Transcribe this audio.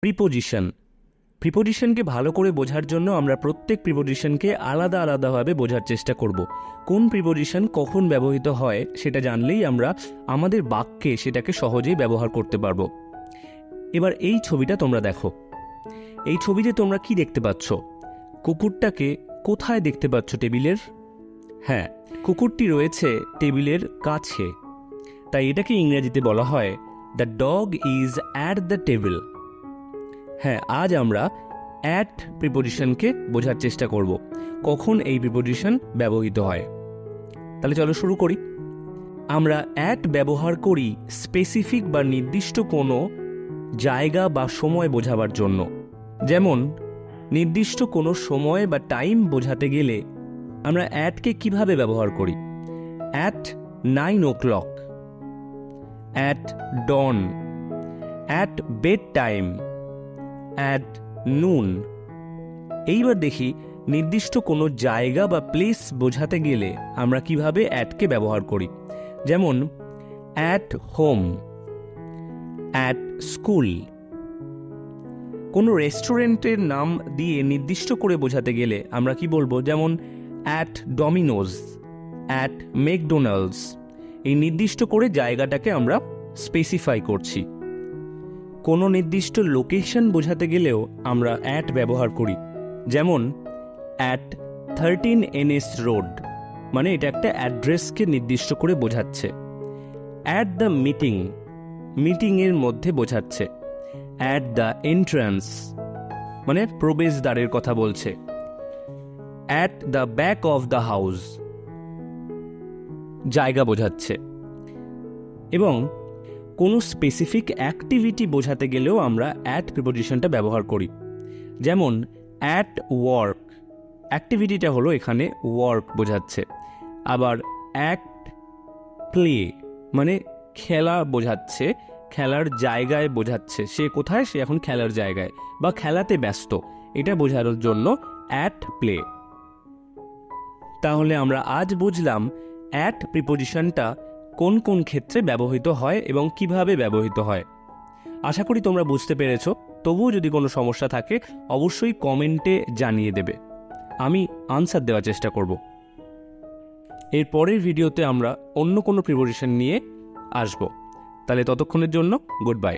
Preposition. প্রিপোজিশনকে ভালো করে বোঝার জন্য আমরা প্রত্যেক প্রিপোজিশনকে আলাদা আলাদাভাবে বোঝার চেষ্টা করব। কোন প্রিপোজিশন কখন ব্যবহৃত হয় সেটা জানলেই আমরা আমাদের বাক্যে সেটাকে সহজেই ব্যবহার করতে পারবো। এবার এই ছবিটা তোমরা দেখো। এই ছবিতে তোমরা কি দেখতে পাচ্ছ? কুকুরটাকে কোথায় দেখতে পাচ্ছ? টেবিলের? হ্যাঁ, কুকুরটি রয়েছে টেবিলের কাছে, তাই এটাকে ইংরেজিতে বলা হয় the dog is at the table. হ্যাঁ, আজ আমরা অ্যাট প্রিপোজিশনকে বোঝার চেষ্টা করব, কখন এই প্রিপোজিশন ব্যবহৃত হয়। তাহলে চলো শুরু করি। আমরা অ্যাট ব্যবহার করি স্পেসিফিক বা নির্দিষ্ট কোনো জায়গা বা সময় বোঝাবার জন্য। যেমন নির্দিষ্ট কোনো সময় বা টাইম বোঝাতে গেলে আমরা অ্যাটকে কিভাবে ব্যবহার করি? At 9 o'clock, at dawn, at bed time, at noon. এইবার দেখি নির্দিষ্ট কোনো জায়গা বা প্লেস বোঝাতে গেলে আমরা কিভাবে অ্যাটকে ব্যবহার করি। যেমন অ্যাট হোম, অ্যাট স্কুল। কোনো রেস্টুরেন্টের নাম দিয়ে নির্দিষ্ট করে বোঝাতে গেলে আমরা কি বলবো? যেমন অ্যাট ডমিনোজ, অ্যাট ম্যাকডোনাল্ডস। এই নির্দিষ্ট করে জায়গাটাকে আমরা স্পেসিফাই করছি। কোনো নির্দিষ্ট লোকেশন বোঝাতে গেলেও আমরা অ্যাট ব্যবহার করি। যেমন অ্যাট 13 NS রোড, মানে এটা একটা অ্যাড্রেসকে নির্দিষ্ট করে বোঝাচ্ছে। অ্যাট দ্য মিটিং, মিটিংয়ের মধ্যে বোঝাচ্ছে। অ্যাট দ্য এন্ট্রান্স, মানে প্রবেশদ্বারের কথা বলছে। At the back of the house, জায়গা বোঝাচ্ছে। এবং কোনো স্পেসিফিক অ্যাক্টিভিটি বোঝাতে গেলেও আমরা অ্যাট প্রিপোজিশনটা ব্যবহার করি। যেমন অ্যাট ওয়ার্ক, অ্যাক্টিভিটিটা হলো এখানে ওয়ার্ক বোঝাচ্ছে। আবার অ্যাট প্লে, মানে খেলা বোঝাচ্ছে, খেলার জায়গায় বোঝাচ্ছে। সে কোথায়? সে এখন খেলার জায়গায় বা খেলাতে ব্যস্ত, এটা বোঝানোর জন্য অ্যাট প্লে। তাহলে আমরা আজ বুঝলাম অ্যাট প্রিপোজিশনটা কোন কোন ক্ষেত্রে ব্যবহৃত হয় এবং কিভাবে ব্যবহৃত হয়। আশা করি তোমরা বুঝতে পেরেছ। তবুও যদি কোনো সমস্যা থাকে অবশ্যই কমেন্টে জানিয়ে দেবে, আমি আনসার দেওয়ার চেষ্টা করব। এর পরের ভিডিওতে আমরা অন্য কোনো প্রিপোজিশন নিয়ে আসব। তাহলে ততক্ষণের জন্য গুড বাই।